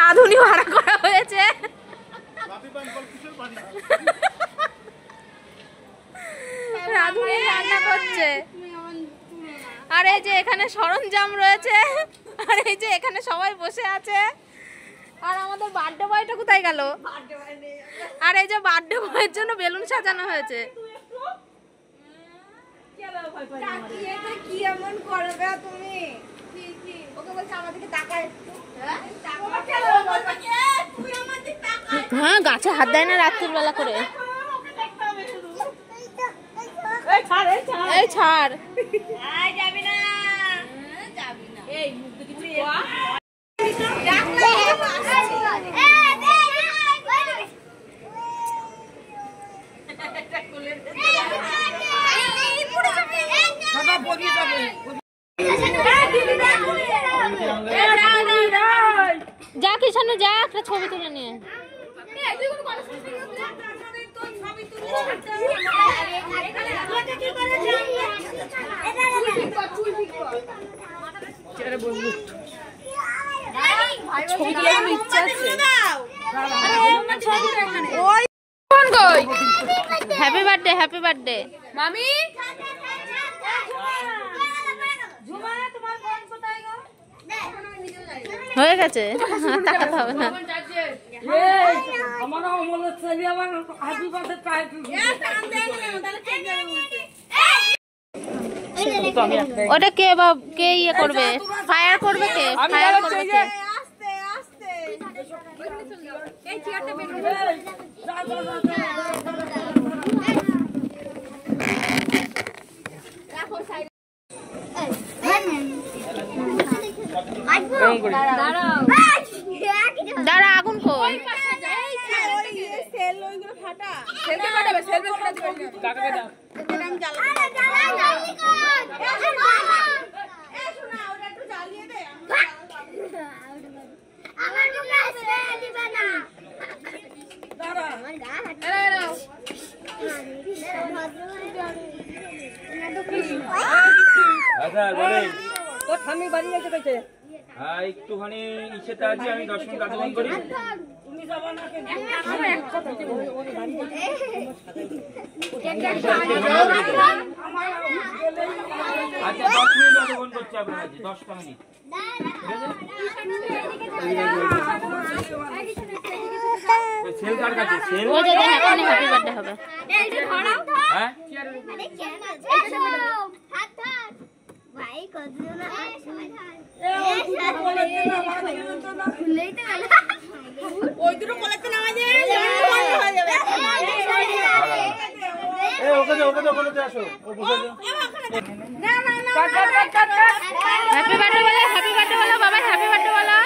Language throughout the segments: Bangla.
রাঁধুনি ভাড়া করা হয়েছে। রাঁধুনি রান্না করছে। আর এই যে এখানে সরঞ্জাম রয়েছে, আর এই যে এখানে সবাই বসে আছে। আর আমাদের বার্থডে বয়টা কোথায় গেল? আর এই যে বার্থডে বয়ের জন্য বেলুন সাজানো হয়েছে। হ্যাঁ, গাছে হাত দেয় না রাত্রির বেলা করে। এই ছাড়, যাবি না। যা কিষানু যা, একটা ছবি তুলে নিয়ে। ছবি তোলার ইচ্ছা আছে। হ্যাপি বার্থডে, হ্যাপি বার্থডে মামি। হয়ে গেছে, তাকাতে হবে না। ওটা কে কে ইয়ে করবে? ফায়ার করবে কে? ফায়ার করবে কে? দাঁড়া, আগুন কই? একটুখানি ইচ্ছেটা আছে, আমি 10 মিনিট আগমন করি। আচ্ছা 10 মিনিট আগমন করছি আপনার কাছে, 10টা মিনিট। সেল কার কাছে? সেল ওই যে দেখ, এখনই হ্যাপি বার্থডে হবে। হ্যাঁ ভাই কতজন ওই দুটো বলেছে না আমাদের হ্যাপি বার্থডে বলো, হ্যাপি বার্থডে বলো বাবা, হ্যাপি বার্থডে বলো।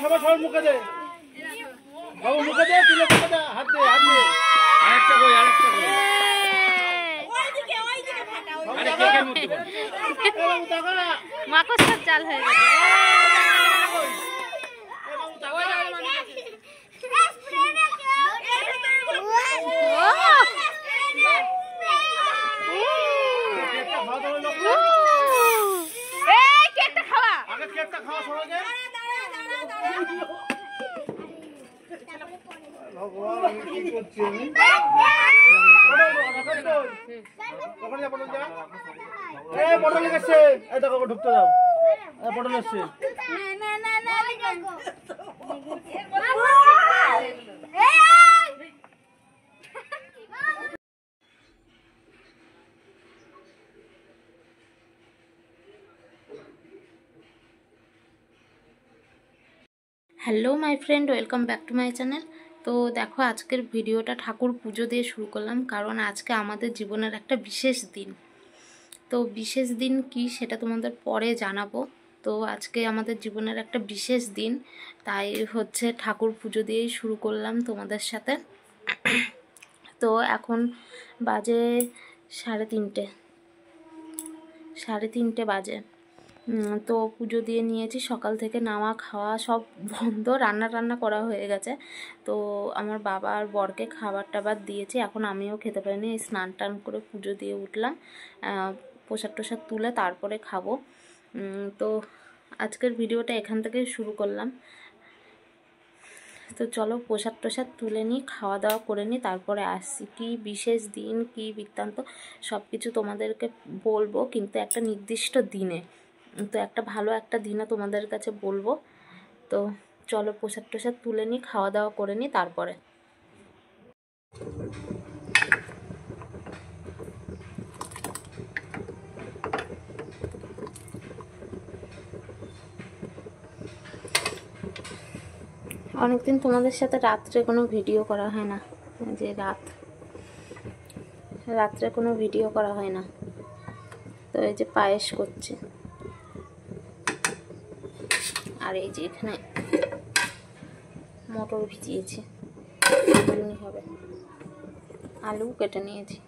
সবার মুখে দে, বাবু মুখে দে, তুলে মুখে দে, হাত দে, হাত দে। আরেকটা কই, আরেকটা কই। আরে কে কে মুখে বল। মাকড়সার জাল হয়ে গেছে। কেকটা খাওয়া, আগে কেকটা খাওয়া সবাইকে। ভগবান আমি কি করছি? পটল এসছে, এই দেখো ঢুকতে দাও। পটল এসছে। Hello my friend, welcome back to my channel. তো দেখো, আজকের ভিডিওটা ঠাকুর পুজো দিয়ে শুরু করলাম, কারণ আজকে আমাদের জীবনের একটা বিশেষ দিন। তো বিশেষ দিন কি সেটা তোমাদের পরে জানাবো। তো আজকে আমাদের জীবনের একটা বিশেষ দিন, তাই হচ্ছে ঠাকুর পুজো দিয়েই শুরু করলাম তোমাদের সাথে। তো এখন বাজে 3:30 বাজে। তো পুজো দিয়ে নিয়েছি, সকাল থেকে নাওয়া খাওয়া সব বন্ধ, রান্না করা হয়ে গেছে। তো আমার বাবা আর বরকে খাবার টাবার দিয়েছি, এখন আমিও খেতে পারিনি। স্নান টান করে পুজো দিয়ে উঠলাম। প্রসাদ টোসাদ তুলে তারপরে খাবো। তো আজকের ভিডিওটা এখান থেকে শুরু করলাম। তো চলো প্রসাদ টোসাদ তুলে নিই, খাওয়া দাওয়া করে নিই, তারপরে আসছি। কি বিশেষ দিন, কি বৃত্তান্ত সব কিছু তোমাদেরকে বলবো, কিন্তু একটা নির্দিষ্ট দিনে। তো একটা ভালো একটা দিনে তোমাদের কাছে বলবো। তো চলো প্রসাদ টোসাদ তুলে নিই, খাওয়া দাওয়া করে নিই তারপরে। অনেকদিন তোমাদের সাথে রাত্রে কোনো ভিডিও করা হয় না, যে রাত্রে কোনো ভিডিও করা হয় না। তো এই যে পায়েস করছে, আর এই যে এখানে মটর ভিজিয়েছি, হবে আলু কেটে নিয়েছি।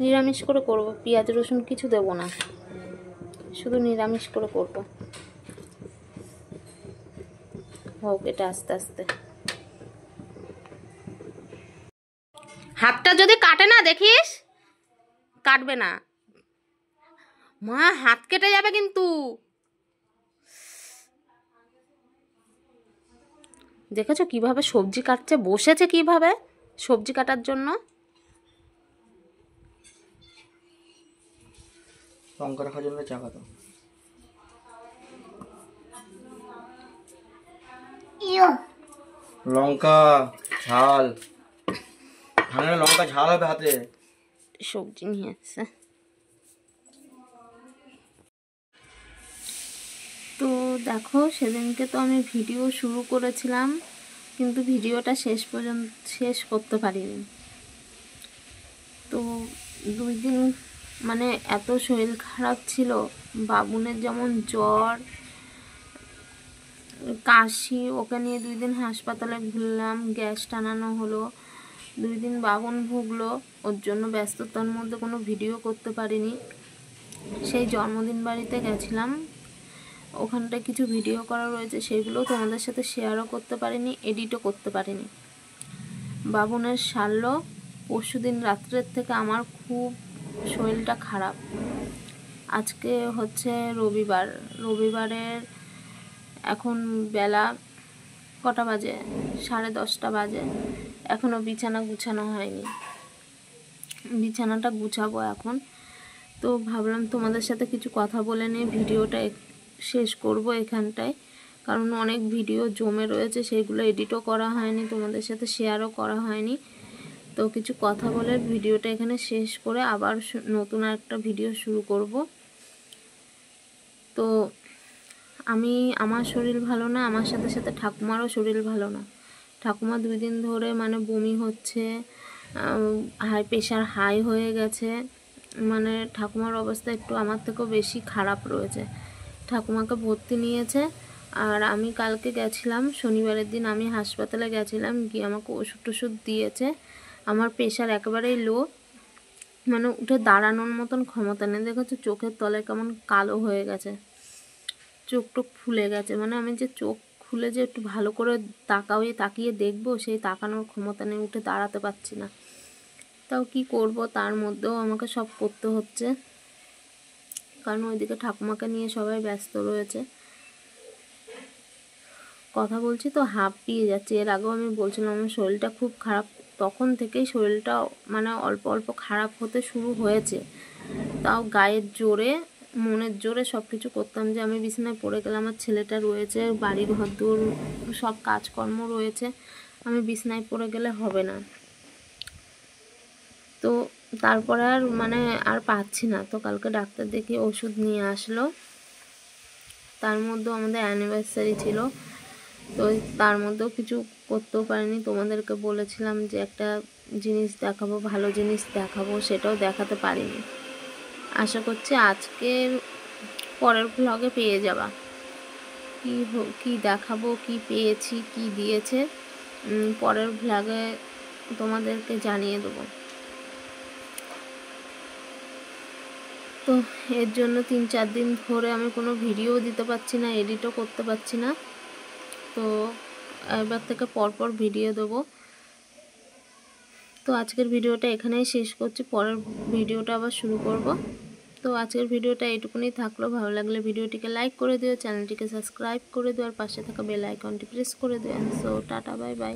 নিরামিষ করে করব, পেঁয়াজ রসুন কিছু দেব না, শুধু নিরামিষ করে করব। হোক এটা আস্তে আস্তে। হাতটা যদি কাটে না দেখিস, কাটবে না মা, হাত কেটে যাবে কিন্তু। দেখেছো কিভাবে সবজি কাটছে, বসেছে কিভাবে সবজি কাটার জন্য। লঙ্কা রাখার জন্য চাকা তো লঙ্কা ঝাল, ঠান্ডা লঙ্কা ঝাল হবে হাতে। সবজি নিয়ে আসছে। তো দেখো সেদিনকে তো আমি ভিডিও শুরু করেছিলাম, কিন্তু ভিডিওটা শেষ করতে পারিনি। তো 2 দিন মানে এত শরীর খারাপ ছিল, বাবুনের যেমন জ্বর কাশি, ওকে নিয়ে 2 দিন হাসপাতালে ঘুরলাম, গ্যাস টানানো হলো, 2 দিন বাবুন ভুগলো, ওর জন্য ব্যস্ততার মধ্যে কোনো ভিডিও করতে পারিনি। সেই জন্মদিন বাড়িতে গেছিলাম, ওখানটায় কিছু ভিডিও করা রয়েছে, সেগুলো তোমাদের সাথে শেয়ারও করতে পারিনি, এডিটও করতে পারিনি। বাবুনের সারলো পরশুদিন রাত্রের থেকে। আমার খুব শরীরটা খারাপ। আজকে হচ্ছে রবিবারের এখন বেলা কটা বাজে, 10:30 বাজে, এখনও বিছানা গুছানো হয়নি। বিছানাটা গুছাবো এখন। তো ভাবলাম তোমাদের সাথে কিছু কথা বলে নিয়ে ভিডিওটা শেষ করব এখানটায়, কারণ অনেক ভিডিও জমে রয়েছে, সেইগুলো এডিটও করা হয়নি, তোমাদের সাথে শেয়ারও করা হয়নি। তো কিছু কথা বলে ভিডিওটা এখানে শেষ করে আবার নতুন একটা ভিডিও শুরু করব। তো আমার শরীর ভালো না, আমার সাথে সাথে ঠাকুমারও শরীর ভালো না। ঠাকুমা 2 দিন ধরে মানে বমি হচ্ছে, প্রেশার হাই হয়ে গেছে, মানে ঠাকুমার অবস্থা একটু আমার থেকেও বেশি খারাপ রয়েছে। ঠাকুমাকে ভর্তি নিয়েছে, আর আমি কালকে গেছিলাম, শনিবারের দিন আমি হাসপাতালে গেছিলাম, গিয়ে আমাকে ওষুধ টষুধ দিয়েছে। আমার প্রেশার একেবারেই লো, মানে উঠে দাঁড়ানোর মতন ক্ষমতা নেই। দেখেছো চোখের তলায় কেমন কালো হয়ে গেছে, চোখ টোক ফুলে গেছে, মানে আমি যে চোখ খুলে যে একটু ভালো করে তাকিয়ে দেখবো, সেই তাকানোর ক্ষমতা নেই, উঠে দাঁড়াতে পারছি না। তাও কি করব, তার মধ্যেও আমাকে সব করতে হচ্ছে, কারণ ওইদিকে ঠাকুমাকে নিয়ে সবাই ব্যস্ত রয়েছে। কথা বলছি তো হাঁপিয়ে যাচ্ছে। এর আগেও আমি বলছিলাম আমার শরীরটা খুব খারাপ, তখন থেকেই শরীরটা মানে অল্প অল্প খারাপ হতে শুরু হয়েছে। তাও গায়ের জোরে, মনের জোরে সব কিছু করতাম, যে আমি বিছানায় পড়ে গেলে, আমার ছেলেটা রয়েছে, বাড়ি ঘরদোর সব কাজকর্ম রয়েছে, আমি বিছানায় পড়ে গেলে হবে না। তো তারপরে আর পাচ্ছি না। তো কালকে ডাক্তার দেখিয়ে ওষুধ নিয়ে আসলো। তার মধ্যেও আমাদের অ্যানিভার্সারি ছিল, তো তার মধ্যেও কিছু করতেও পারিনি। তোমাদেরকে বলেছিলাম যে একটা জিনিস দেখাবো, ভালো জিনিস দেখাবো, সেটাও দেখাতে পারিনি। আশা করছি আজকের পরের ব্লগে পেয়ে যাবা কি দেখাবো, কি পেয়েছি, কি দিয়েছে, পরের ব্লগে তোমাদেরকে জানিয়ে দেবো। তো এর জন্য 3-4 দিন ধরে আমি কোনো ভিডিও দিতে পারছি না, এডিটও করতে পারছি না। তো এবার থেকে পরপর ভিডিও দেবো। তো আজকের ভিডিওটা এখানেই শেষ করছি, পরের ভিডিওটা আবার শুরু করব। তো আজকের ভিডিওটা এইটুকুনি থাকলো। ভালো লাগলে ভিডিওটিকে লাইক করে দিও, চ্যানেলটিকে সাবস্ক্রাইব করে দিও, আর পাশে থাকা বেল আইকনটি প্রেস করে দিও। So tata, bye bye.